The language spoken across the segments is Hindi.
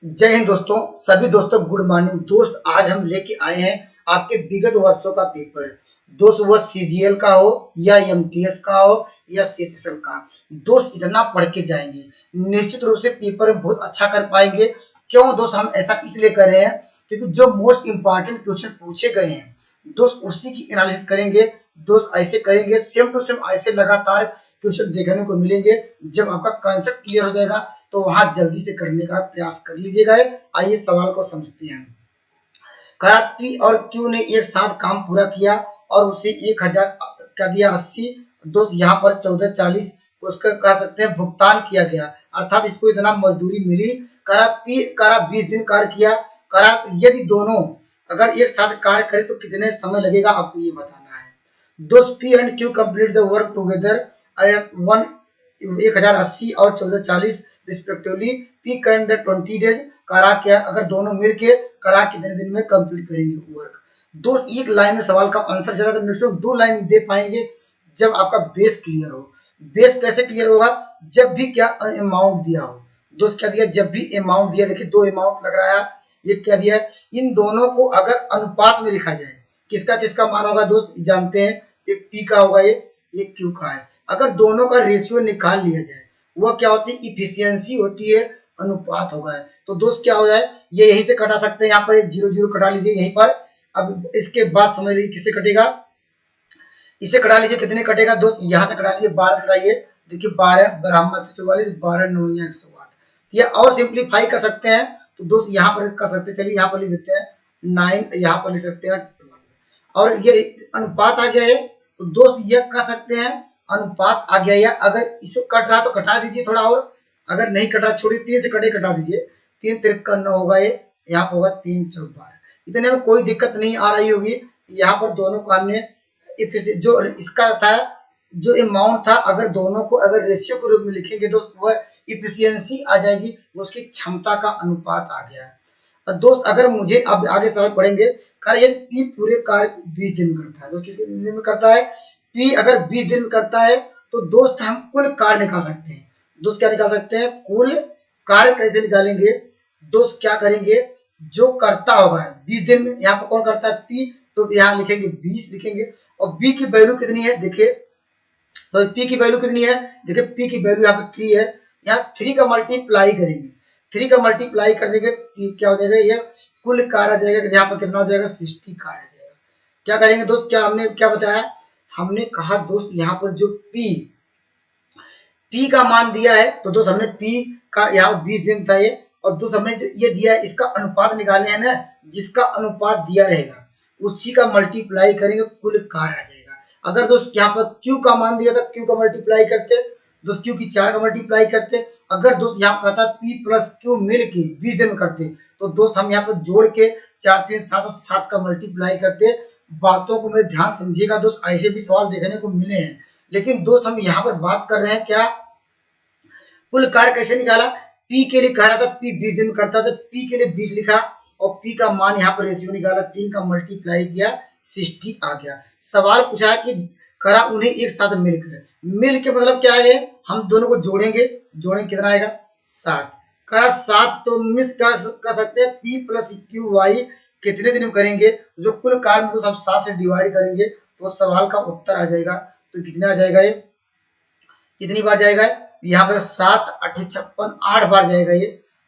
जय हिंद दोस्तों। सभी दोस्तों गुड मॉर्निंग। दोस्त आज हम लेके आए हैं आपके विगत वर्षों का पेपर। दोस्त वो सीजीएल का हो या एमटीएस का हो या सीएचएसएल का, दोस्त इतना पढ़ के जाएंगे, निश्चित रूप से पेपर में बहुत अच्छा कर पाएंगे। क्यों दोस्त हम ऐसा इसलिए कर रहे हैं क्योंकि जो मोस्ट इंपॉर्टेंट क्वेश्चन पूछे गए हैं दोस्त उसी की एनालिसिस करेंगे। दोस्त ऐसे करेंगे सेम टू सेम, ऐसे लगातार क्वेश्चन देखने को मिलेंगे। जब आपका कॉन्सेप्ट क्लियर हो जाएगा तो वहां जल्दी से करने का प्रयास कर लीजिएगा। आइए सवाल को समझते हैं। कहा पी और क्यू ने एक साथ काम पूरा किया और उसे 1000 का दिया 80। दोस्त यहाँ पर 1440 उसका कह सकते हैं भुगतान किया गया, अर्थात इसको इतना मजदूरी मिली। करा पी करा 20 दिन कार्य किया। करा यदि दोनों अगर एक साथ कार्य करें तो कितने समय लगेगा आपको ये बताना है। दोस्त P and Q complete the work together 1080 और 1440 respectively. P can the 20 days. करा क्या अगर दोनों मिलके करा कितने दिन में कंप्लीट करेंगे वर्क। दोस्त एक लाइन में सवाल का आंसर चला तो मैक्सिमम 2 लाइन दे पाएंगे जब आपका बेस क्लियर हो। बेस कैसे क्लियर होगा? जब भी क्या अमाउंट दिया हो। दोस्त क्या दिया? जब भी अमाउंट दिया, देखिए 2 अमाउंट लग रहा है, ये क्या दिया है, इन दोनों को अगर अनुपात में लिखा जाए किसका किसका मान होगा दोस्त जानते हैं। एक पी का होगा, ये क्यू का है। अगर दोनों का रेशियो निकाल लिया जाए वह क्या होती है? इफिशियंसी होती है, अनुपात होगा। तो दोस्त क्या हो जाए, ये यहीं से कटा सकते हैं, यहाँ पर एक 0 0 कटा लीजिए यहीं पर। अब इसके बाद समझ लीजिए किससे कटेगा, इसे कटा लीजिए। कितने कटेगा दोस्त? यहाँ से कटा लीजिए, 12 से कटाइए। देखिए 12 ब्राह्मण 144, 12 9 108। ये और सिंप्लीफाई कर सकते हैं तो दोस्त यहाँ पर कर सकते हैं। चलिए यहाँ पर लिख देते हैं 9, यहाँ पर लिख सकते हैं 12 और ये अनुपात आ गया है। तो दोस्त ये कह सकते हैं अनुपात आ गया। या अगर इसको कट रहा तो कटा दीजिए थोड़ा और, अगर नहीं कटा छोड़िए, 3 से कटे कटा दीजिए। 3 तिरका 9 होगा, ये यहाँ पर होगा 3 4 12। इतने में कोई दिक्कत नहीं आ रही होगी। यहाँ पर दोनों को हमने जो इसका था, जो अमाउंट था, अगर दोनों को अगर रेशियो के रूप में लिखेंगे दोस्त वह इफिशियंसी आ जाएगी, उसकी क्षमता का अनुपात आ गया है। दोस्त अगर मुझे अब आगे सवाल पढ़ेंगे, कार्य पी पूरे कार्य 20 दिन में करता है। दोस्त किसके दिन में करता है? पी अगर 20 दिन में करता है तो दोस्त हम कुल कार्य निकाल सकते हैं। दोस्त क्या निकाल सकते हैं? कुल कार्य कैसे निकालेंगे दोस्त? क्या करेंगे, जो करता होगा 20 दिन में, यहाँ पर कौन करता है? पी, तो यहाँ लिखेंगे 20 लिखेंगे। और बी की वैल्यू कितनी है देखिए, तो पी की वैल्यू कितनी है देखिए, पी की वैल्यू यहाँ पे 3 है। यहाँ 3 का मल्टीप्लाई करेंगे, 3 का मल्टीप्लाई कर देंगे क्या हो जाएगा, ये कुल कार्य आ जाएगा। यहाँ पर कितना हो जाएगा? 60 कार्य आ जाएगा। क्या करेंगे दोस्त? क्या हमने क्या बताया? हमने कहा दोस्त यहाँ पर जो पी का मान दिया है तो दोस्त हमने पी का यहाँ 20 दिन था ये, और दोस्त हमने ये दिया है, इसका अनुपात निकालने है ना, जिसका अनुपात दिया रहेगा उसी का मल्टीप्लाई करेंगे, कुल कार्य आ जाएगा। अगर दोस्त यहाँ पर क्यू का मान दिया था, क्यू का मल्टीप्लाई करते दोस्त, क्यू की 4 का मल्टीप्लाई करते। अगर दोस्त यहाँ कहता पी प्लस क्यू मिल के 20 दिन में करते तो दोस्त हम यहाँ पर जोड़ के 4 3 7 और 7 का मल्टीप्लाई करते। बातों को मेरे ध्यान समझिएगा दोस्त, ऐसे भी सवाल देखने को मिले हैं। लेकिन दोस्त हम यहाँ पर बात कर रहे हैं क्या, कुल कार्य कैसे निकाला। पी के लिए कह रहा था पी 20 दिन में करता था, पी के लिए 20 लिखा और पी का मान यहाँ पर रेशियो निकाला, 3 का मल्टीप्लाई किया, 60 आ गया। सवाल पूछा है कि करा उन्हें एक साथ मिलकर, मिल के मतलब क्या है, हम दोनों को जोड़ेंगे, जोड़ेंगे कितना आएगा? 7। करा 7 तो मिस कर सकते हैं पी प्लस क्यू वाई कितने दिन में करेंगे, जो कुल कार्य में तो सब 7 से डिवाइड करेंगे तो सवाल का उत्तर आ जाएगा। तो कितना आ जाएगा, ये कितनी बार जाएगा? यहाँ पर 7 8 56 8 बार जाएगा ये।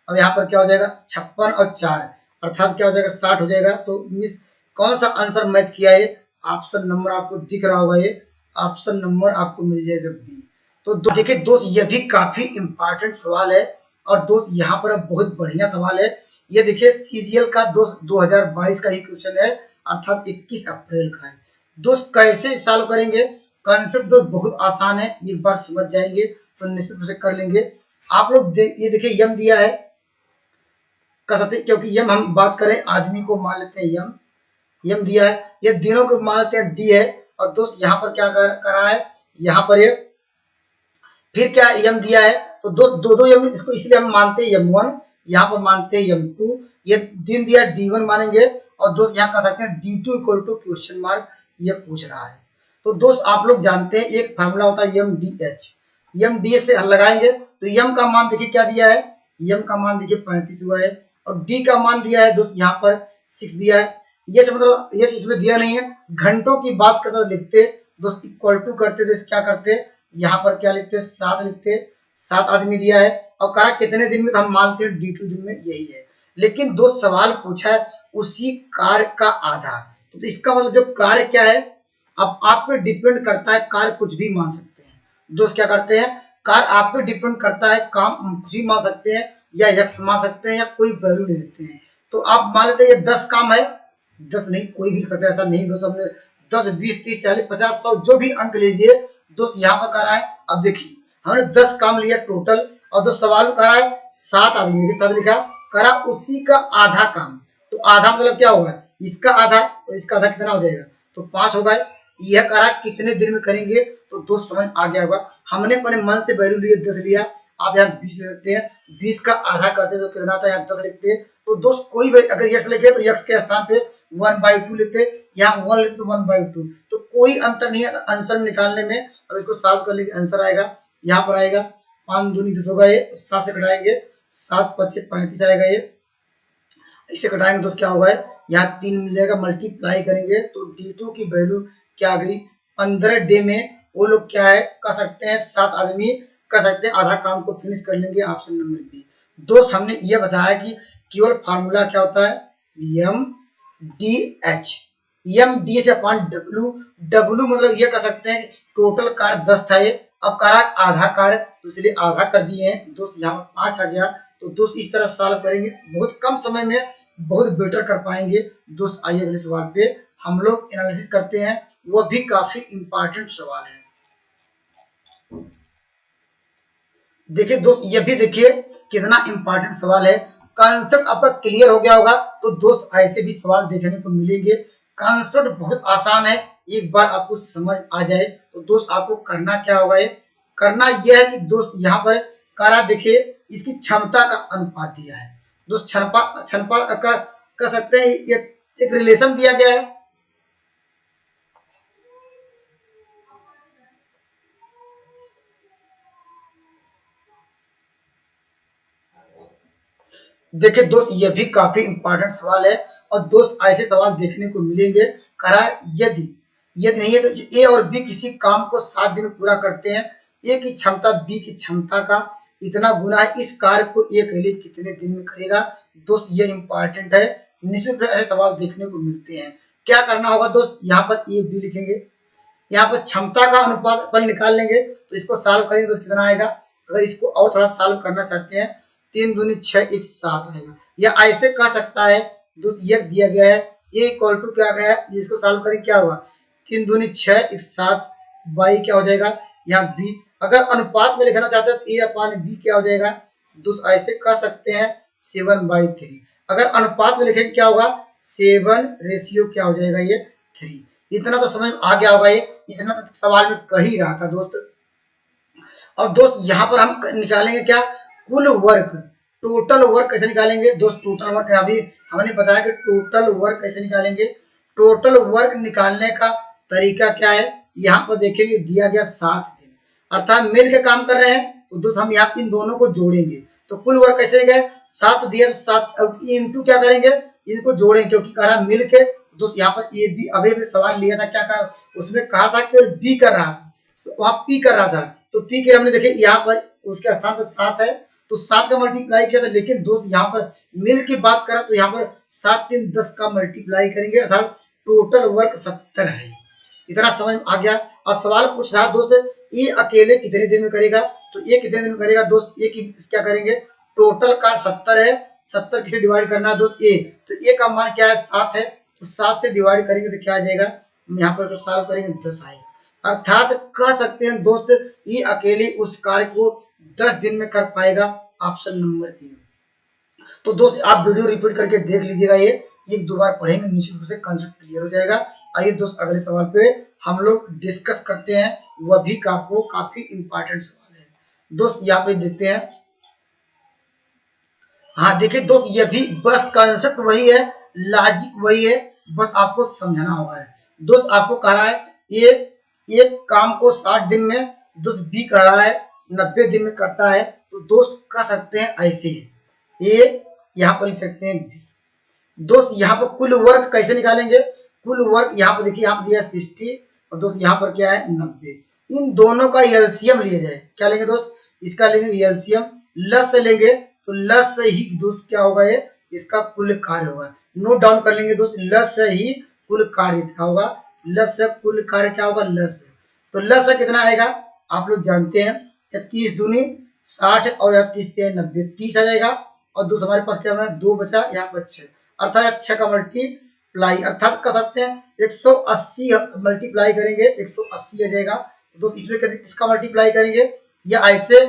अब यहाँ पर क्या हो जाएगा? 56 और 4 अर्थात क्या हो जाएगा? 60 हो जाएगा। तो मिस कौन सा आंसर मैच किया है? ऑप्शन नंबर आपको दिख रहा होगा, ये ऑप्शन नंबर आपको मिल जाएगा बी। तो देखिए दोस्त ये भी काफी इंपॉर्टेंट सवाल है, और दोस्त यहाँ पर बहुत बढ़िया सवाल है। ये देखिए सीजीएल का दोस्त 2022 का ही क्वेश्चन है, अर्थात 21 अप्रैल का है। दोस्त कैसे सॉल्व करेंगे? कॉन्सेप्ट तो बहुत आसान है, एक बार समझ जाएंगे तो निश्चित रूप से कर लेंगे। आप लोग ये देखिए यम दिया है, कर सकते, क्योंकि यम हम बात करें आदमी को मान लेते हैं यम, यम दिया है, ये दिनों को मान लेते हैं डी है। और दोस्त यहाँ पर क्या कर रहा है, यहाँ पर ये फिर क्या यम दिया है, तो दोस्त दो यम, इसको इसलिए हम मानते हैं यम1, यहाँ पर मानते हैं यम2। ये दिन दिया D1 मानेंगे, और दोस्त यहाँ कह सकते हैं D2 equal to question mark, ये पूछ रहा है। तो दोस्त आप लोग जानते हैं एक फार्मूला होता है M D H, M D H से हल लगाएंगे तो यम का मान देखिए क्या दिया है, एम का मान देखिए 35 हुआ है, और डी का मान दिया है दोस्त यहाँ पर 6 दिया है। ये मतलब ये इसमें दिया नहीं है, घंटों की बात करते लिखते दोस्त इक्वल टू करते तो क्या करते, यहाँ पर क्या लिखते 7 लिखते, 7 आदमी दिया है, और कहा कितने दिन में, तो हम मानते हैं D2 दिन में, यही है। लेकिन दोस्त सवाल पूछा है उसी कार्य का आधा, तो इसका मतलब जो कार्य क्या है, अब आप पे डिपेंड करता है, कार्य कुछ भी मान सकते हैं दोस्त। क्या करते हैं, कार्य आप पे डिपेंड करता है, काम कुछ भी मान सकते हैं, या यक्स मान सकते हैं, या कोई वैल्यू ले लेते हैं। तो आप मान लेते हैं ये 10 काम है, 10 नहीं कोई भी सकता है, ऐसा नहीं दोस्त। हमने 10 20 30 40 50 100 जो भी अंक लीजिए दोस्त, यहाँ पर कर रहा है। अब देखिए हमने 10 काम लिया टोटल, और दोस्त सवाल कर रहा है 7 आदमी के साथ लिखा, करा उसी का आधा काम। तो आधा मतलब क्या होगा, इसका आधा, तो इसका आधा कितना हो जाएगा, तो 5 होगा। यह करा कितने दिन में करेंगे, तो दोस्त समझ आ गया होगा। हमने अपने मन से वैल्यू लिए 10 लिया, आप यहाँ 20 लिखते हैं, 20 का आधा करते तो कितना आता है, यहाँ 10 लिखते हैं। तो दोस्त कोई भी अगर यक्स लिखे तो यक्स के स्थान पे 1/2 लेते, यहाँ 1 लेते तो 1/2, तो कोई अंतर नहीं है आंसर निकालने में। अब इसको सॉल्व कर लेंगे, आंसर आएगा यहाँ पर आएगा 5 दूनी 10 होगा, ये 7 से घटाएंगे 7 5 35 आएगा, ये इसे घटाएंगे तो क्या होगा, यहाँ 3 मिल जाएगा, मल्टीप्लाई करेंगे तो D2 की वैल्यू क्या आ गई 15 डे में। वो लोग क्या है कर सकते हैं, 7 आदमी कर सकते हैं, आधा काम को फिनिश कर लेंगे, ऑप्शन नंबर बी। दोस्त हमने ये बताया कि केवल फार्मूला क्या होता है, M D H, M D H upon W. W मतलब ये कर सकते हैं टोटल कार्य 10 था ये, अब करा आधा कार्य, तो इसलिए आधा कर दिए हैं दोस्त, यहाँ पर 5 आ गया। तो दोस्त इस तरह सॉल्व करेंगे, बहुत कम समय में बहुत बेटर कर पाएंगे दोस्त। आइए अगले सवाल पे हम लोग एनालिसिस करते हैं, वो भी काफी इंपॉर्टेंट सवाल है। देखिए दोस्त ये भी देखिए कितना इंपॉर्टेंट सवाल है, कॉन्सेप्ट आपका क्लियर हो गया होगा। तो दोस्त ऐसे भी सवाल देखने को मिलेंगे, कॉन्सेप्ट बहुत आसान है, एक बार आपको समझ आ जाए तो दोस्त आपको करना क्या होगा, ये करना यह है कि दोस्त यहाँ पर करा देखिए इसकी क्षमता का अनुपात दिया है दोस्त, क्षमता का कह सकते हैं एक रिलेशन दिया गया है। देखिए दोस्त ये भी काफी इंपॉर्टेंट सवाल है, और दोस्त ऐसे सवाल देखने को मिलेंगे। करा यदि यदि नहीं है तो ए और बी किसी काम को 7 दिन में पूरा करते हैं, ए की क्षमता बी की क्षमता का इतना गुना है, इस कार्य को ए अकेले कितने दिन में करेगा। दोस्त ये इंपॉर्टेंट है, निश्चित रूप से ऐसे सवाल देखने को मिलते हैं। क्या करना होगा दोस्त, यहाँ पर ए बी लिखेंगे, यहाँ पर क्षमता का अनुपात पर निकाल लेंगे, तो इसको सॉल्व करेंगे तो कितना आएगा। अगर इसको और थोड़ा सॉल्व करना चाहते हैं, 3 दूनी 6 1 7 आएगा, या ऐसे कह सकता है दोस्त ये दिया गया है ए इक्वल टू क्या गया है, इसको सॉल्व करें क्या होगा 3 दूनी 6 1 7 बाई क्या हो जाएगा यहाँ बी। अगर अनुपात में लिखना चाहते हैं तो ए अपान बी क्या हो जाएगा दोस्त, ऐसे कह सकते हैं 7/3। अगर अनुपात में लिखेंगे क्या होगा 7 रेशियो क्या हो जाएगा ये 3। इतना तो समझ आ गया होगा, ये इतना तो सवाल में कह ही रहा था दोस्त। और दोस्त यहाँ पर हम निकालेंगे क्या, कुल वर्क, टोटल वर्क कैसे निकालेंगे दोस्त। टोटल वर्क अभी हमने बताया कि टोटल वर्क कैसे निकालेंगे। टोटल वर्क निकालने का तरीका क्या है, यहाँ पर देखेंगे दिया गया 7 दिन, अर्थात मिल के काम कर रहे हैं, तो दोस्त हम यहाँ इन दोनों को जोड़ेंगे तो कुल वर्क कैसे गए 7 दिया, 7 इंटू क्या करेंगे इनको जोड़ेंगे, क्योंकि कह रहा मिल के दोस्त। यहाँ पर ए बी अभी भी सवाल लिया था, क्या कहा उसमें कहा था कि बी कर रहा था, वहां पी कर रहा था, तो पी के हमने देखे यहाँ पर उसके स्थान पर 7 है, तो 7 का मल्टीप्लाई किया था। लेकिन दोस्त यहाँ पर मिल की बात करें तो यहाँ पर 7 3 10 का मल्टीप्लाई करेंगे, अर्थात टोटल वर्क 70 है। इतना समझ आ गया। और सवाल पूछ रहा दोस्त ये अकेले कितने दिन में करेगा, तो ये कितने दिन में करेगा दोस्त, ये की क्या करेंगे टोटल का 70 है, 70 किसे डिवाइड करना है दोस्त ए, तो ए का मान क्या है 7 है, तो 7 से डिवाइड करेंगे तो क्या आ जाएगा, यहाँ पर सॉल्व करेंगे 10 आएगा। अर्थात कह सकते हैं दोस्त ये अकेले उस कार्य को 10 दिन में कर पाएगा, ऑप्शन नंबर ए। तो दोस्त आप वीडियो रिपीट करके देख लीजिएगा, ये एक दो बार पढ़ेंगे निश्चित रूप से कंसेप्ट क्लियर हो जाएगा। आइए दोस्त अगले सवाल पे हम लोग डिस्कस करते हैं, वह भी आपको काफी इंपॉर्टेंट सवाल है दोस्त। यहाँ पे देखते हैं, हाँ देखिए दोस्त ये भी बस कंसेप्ट वही है, लॉजिक वही है, बस आपको समझना होगा। दोस्त आपको कह रहा है ये एक काम को 60 दिन में, दोस्त बी कह रहा है 90 दिन में करता है, तो दोस्त कह सकते हैं ऐसे ही ए, यहाँ पर लिख सकते हैं बी। दोस्त यहाँ पर कुल वर्क कैसे निकालेंगे? कुल वर्क यहाँ पर देखिए, यहाँ पर दिया 60 और दोस्त यहाँ पर क्या है 90। इन दोनों का एलसीएम लिया जाए। क्या लेंगे दोस्त? इसका लेंगे एलसीएम, लस से लेंगे तो लस से ही दोस्त क्या होगा, ये इसका कुल कार्य होगा। नोट डाउन कर लेंगे दोस्त, लस से ही कुल कार्य क्या होगा, लस से कुल कार्य क्या होगा, लस से। तो लस से कितना आएगा आप लोग जानते हैं, 30 दूनी 60 और 30 90, 30 आ जाएगा। और दोस्त हमारे पास क्या है, 2 बचा, यहाँ पर 6, अर्थात 6 का मल्टीप्लाई अर्थात कर सकते हैं 180 मल्टीप्लाई करेंगे 180 आ जाएगा। दोस्त इसमें किसका मल्टीप्लाई करेंगे, या ऐसे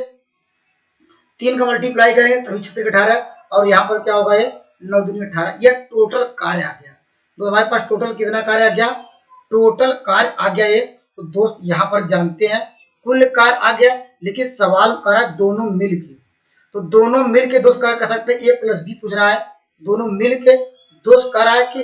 3 का मल्टीप्लाई करेंगे तभी 36 18, और यहाँ पर क्या होगा, ये 9 दूनी 18। यह टोटल कार्य आ गया। तो हमारे पास टोटल कितना कार्य आ गया, टोटल कार्य आ गया ये। तो दोस्त यहाँ पर जानते हैं कुल कार्य आ गया, लेकिन सवाल करा दोनों मिलके। तो दोनों मिलके दोस्त क्या कर सकते हैं, ए प्लस बी पूछ रहा है, दोनों मिलके दोस्त कह रहा है कि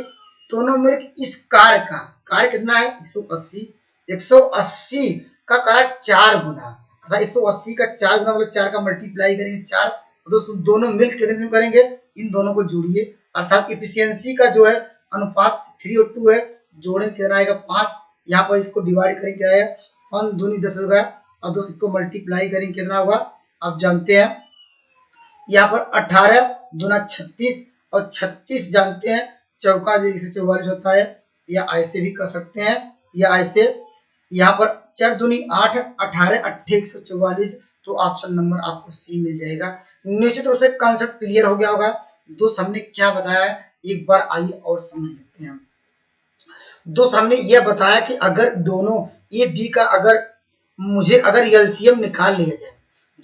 दोनों मिलके इस कार्य कितना है 180, 180 का करा 4 गुना, 180 का 4 गुना मतलब 4 का मल्टीप्लाई करेंगे 4। तो दोस्तों दोनों मिलकर कितने दिन करेंगे, इन दोनों को जोड़िए, अर्थात एफिशिएंसी का जो है अनुपात 3 और 2 है, जोड़ेंगे कितना आएगा 5। यहाँ पर इसको डिवाइड करेंगे क्या है 5 दूनी 10 होगा, और दोस्त इसको मल्टीप्लाई करेंगे कितना होगा आप जानते हैं, यहाँ पर 18 दूना 36 और 36 जानते हैं चौका 144 होता है, या ऐसे भी कर सकते हैं, या ऐसे यहाँ पर 4 दूनी 8, 18 8 144। तो ऑप्शन नंबर आपको सी मिल जाएगा। निश्चित रूप से कॉन्सेप्ट क्लियर हो गया होगा। दोस्त हमने क्या बताया एक बार आइए और समझ लेते हैं। दोस्त हमने यह बताया कि अगर दोनों ए बी का अगर एलसीएम निकाल लिया जाए,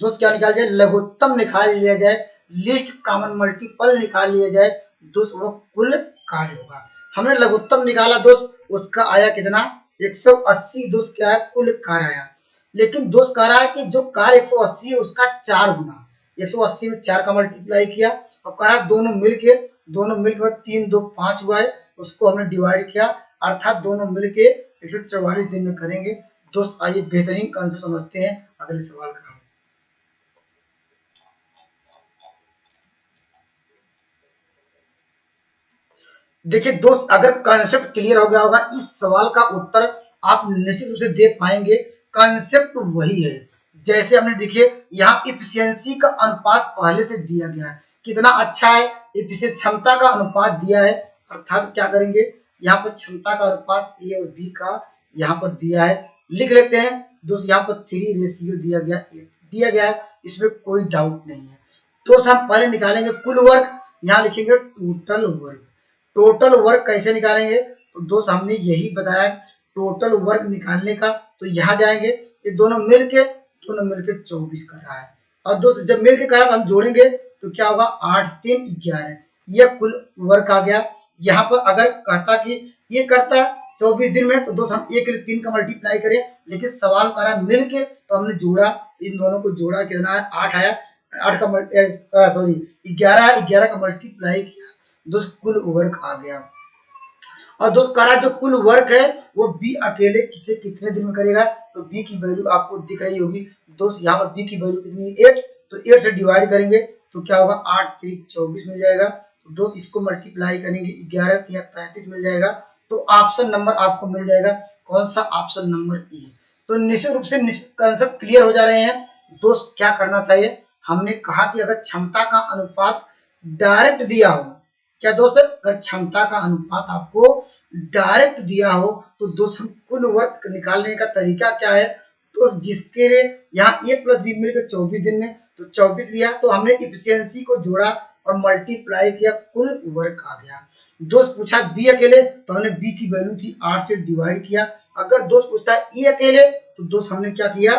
दोस्त क्या निकाल जाए, लघुत्तम निकाल लिया जाए, लिस्ट कॉमन मल्टीपल निकाल लिया जाए, दोस्त वो कुल कार्य होगा। हमने लघुत्तम निकाला दोस्त, उसका आया कितना 180। दोस्त क्या है कुल कार्य आया, लेकिन दोस्त कह रहा है कि जो कार्य 180 है उसका 4 गुना, 180 में 4 का मल्टीप्लाई किया और कह रहा दोनों मिलके 3 2 5 हुआ है, उसको हमने डिवाइड किया, अर्थात दोनों मिलके 144 दिन में करेंगे। दोस्त आइए बेहतरीन कॉन्सेप्ट समझते हैं अगले सवाल का। देखिए दोस्त अगर कॉन्सेप्ट क्लियर हो गया होगा, इस सवाल का उत्तर आप निश्चित रूप से दे पाएंगे। कॉन्सेप्ट वही है जैसे हमने देखिए यहाँ इफिशियंसी का अनुपात पहले से दिया गया है, कितना अच्छा है, इफिशिएंट क्षमता का अनुपात दिया है, अर्थात क्या करेंगे यहाँ पर क्षमता का अनुपात ए और बी का यहाँ पर दिया है, लिख लेते हैं दोस्त। यहाँ पर 3 रेशियो दिया गया है, इसमें कोई डाउट नहीं है। दोस्त हम पहले निकालेंगे कुल वर्क, यहाँ लिखेंगे टोटल वर्क। टोटल वर्क कैसे निकालेंगे, तो दोस्त हमने यही बताया टोटल वर्क निकालने का। तो यहाँ जाएंगे, ये दोनों मिलके 24 कर रहा है, और दोस्त जब मिलके कर रहा है तो हम जोड़ेंगे तो क्या होगा 8 3 11, यह कुल वर्क आ गया। यहाँ पर अगर कहता कि ये करता 24 दिन में, तो दोस्त हम 1 के लिए 3 का मल्टीप्लाई करें, लेकिन सवाल करा मिलके तो हमने जोड़ा, इन दोनों को जोड़ा कितना है 8 आया, 8 का सॉरी 11 का मल्टीप्लाई किया, दोस्त कुल वर्क आ गया। और दोस्त करा जो कुल वर्क है वो बी अकेले किसे कितने दिन में करेगा, तो बी की वैल्यू आपको दिख रही होगी दोस्त, यहाँ पर बी की वैल्यू कितनी है 8, तो 8 से डिवाइड करेंगे तो क्या होगा 8 3 24 मिल जाएगा। तो दोस्त इसको मल्टीप्लाई करेंगे 11 3 33 मिल जाएगा। तो ऑप्शन नंबर आपको मिल जाएगा कौन सा, ऑप्शन नंबर ई। तो निश्चित रूप से कंसेप्ट क्लियर हो जा रहे हैं दोस्त। क्या करना था, ये हमने कहा कि अगर क्षमता का अनुपात डायरेक्ट दिया हो, क्या दोस्त अगर क्षमता का अनुपात आपको डायरेक्ट दिया हो तो दोस्त हम कुल वर्क निकालने का तरीका क्या है दोस्त, जिसके लिए यहाँ ए प्लस बी मिलकर 24 दिन में तो 24 लिया, तो हमने इफिशियंसी को जोड़ा और मल्टीप्लाई किया, कुल वर्क आ गया। दोस्त पूछा बी अकेले, तो हमने बी की वैल्यू थी 8 से डिवाइड किया। अगर दोस्त पूछता है ए अकेले, तो दोस्त हमने क्या किया,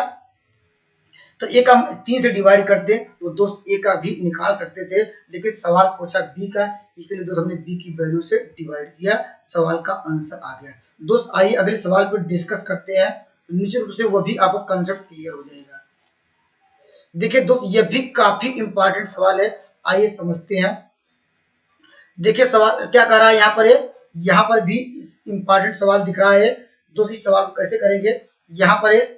तो ए का 3 से डिवाइड करते तो दोस्त ए का भी निकाल सकते थे, लेकिन सवाल पूछा बी का, इसलिए दोस्त हमने बी की वैल्यू से डिवाइड किया, सवाल का आंसर आ गया। दोस्त आइए अगले सवाल पर डिस्कस करते हैं, तो निश्चित रूप से वो भी आपका कंसेप्ट क्लियर हो जाएगा। देखिए दोस्त ये भी काफी इंपॉर्टेंट सवाल है, आइए समझते हैं। देखिए सवाल क्या कर रहा है यहाँ पर भी इंपॉर्टेंट सवाल दिख रहा है दोस्त। इस सवाल को कैसे करेंगे, यहाँ पर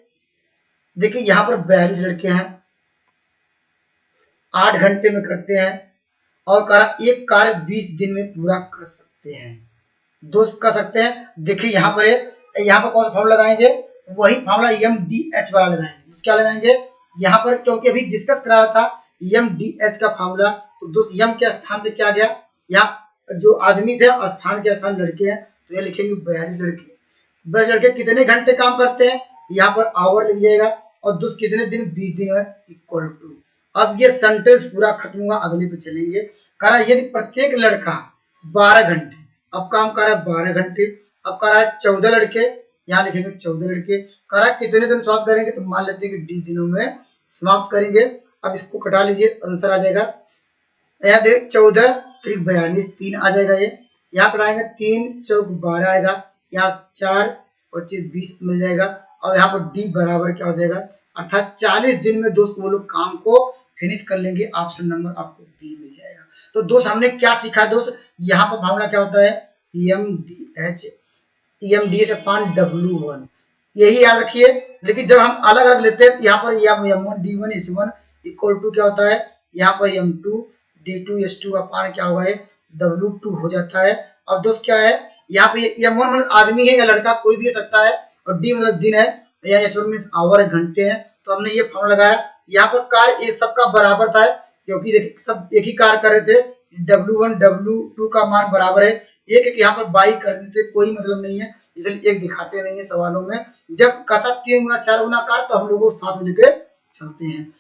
देखिए यहाँ पर 42 लड़के हैं, 8 घंटे में करते हैं, और कह रहा एक कार्य 20 दिन में पूरा कर सकते हैं। दोस्त कर सकते हैं। देखिए यहाँ पर कौन सा फॉर्मूला लगाएंगे, वही फॉर्मूला MDH वाला लगाएंगे। क्या लगाएंगे यहाँ पर, क्योंकि अभी डिस्कस कराया था MDH का फॉर्मूला, तो दोस्त यम के स्थान पे क्या गया, यहाँ जो आदमी थे स्थान के स्थान लड़के हैं, तो ये लिखेंगे 42 लड़के। 42 लड़के कितने घंटे काम करते हैं, यहाँ पर आवर लिख जाएगा, और दोस्त कितने दिन, 20 दिन है, इक्वल टू। अब ये सेंटेंस पूरा खत्म हुआ, अगले पे चलेंगे। कह रहा यदि प्रत्येक लड़का 12 घंटे, अब काम कर रहा है 12 घंटे, अब कर रहा है 14 लड़के, यहाँ लिखेंगे 14 लड़के। कह रहा है कितने दिन समाप्त करेंगे, तो मान लेते हैं कि 20 दिनों में समाप्त करेंगे। अब इसको कटा लीजिए, आंसर आ जाएगा। यहाँ देख 14 त्रिक 42, 3 आ जाएगा ये। यहाँ पर आएंगे 3 चौक 12 आएगा, यहाँ 4 25 20 मिल जाएगा। और यहाँ पर डी बराबर क्या हो जाएगा, अर्थात 40 दिन में दोस्त वो लोग काम को फिनिश कर लेंगे। ऑप्शन नंबर आपको बी मिल जाएगा। तो दोस्त हमने क्या सीखा दोस्त, यहाँ पर फॉर्मूला क्या होता है, EMDH अपॉन W1, यही याद रखिए। लेकिन जब हम अलग अलग लेते हैं, यहाँ पर M1 D1 H1 equal to क्या होता है, यहाँ पर M2 D2 H2 अपॉन क्या हुआ है, W2 हो जाता है। अब दोस्त क्या है, यहाँ पे M1 मतलब आदमी है या लड़का, कोई भी हो सकता है, और D मतलब दिन है, या H1 मीन्स आवर है, घंटे हैं। तो हमने ये फॉर्मूला लगाया। यहाँ पर कार्य ये सबका बराबर था, क्योंकि देखिए सब एक ही कार्य कर रहे थे। W1 W2 का मान बराबर है, एक एक यहाँ पर बाई कर देते, कोई मतलब नहीं है, इसलिए एक दिखाते नहीं है सवालों में। जब कहता 3 गुना 4 गुना कार्य, तो हम लोग साथ में लेके चलते हैं।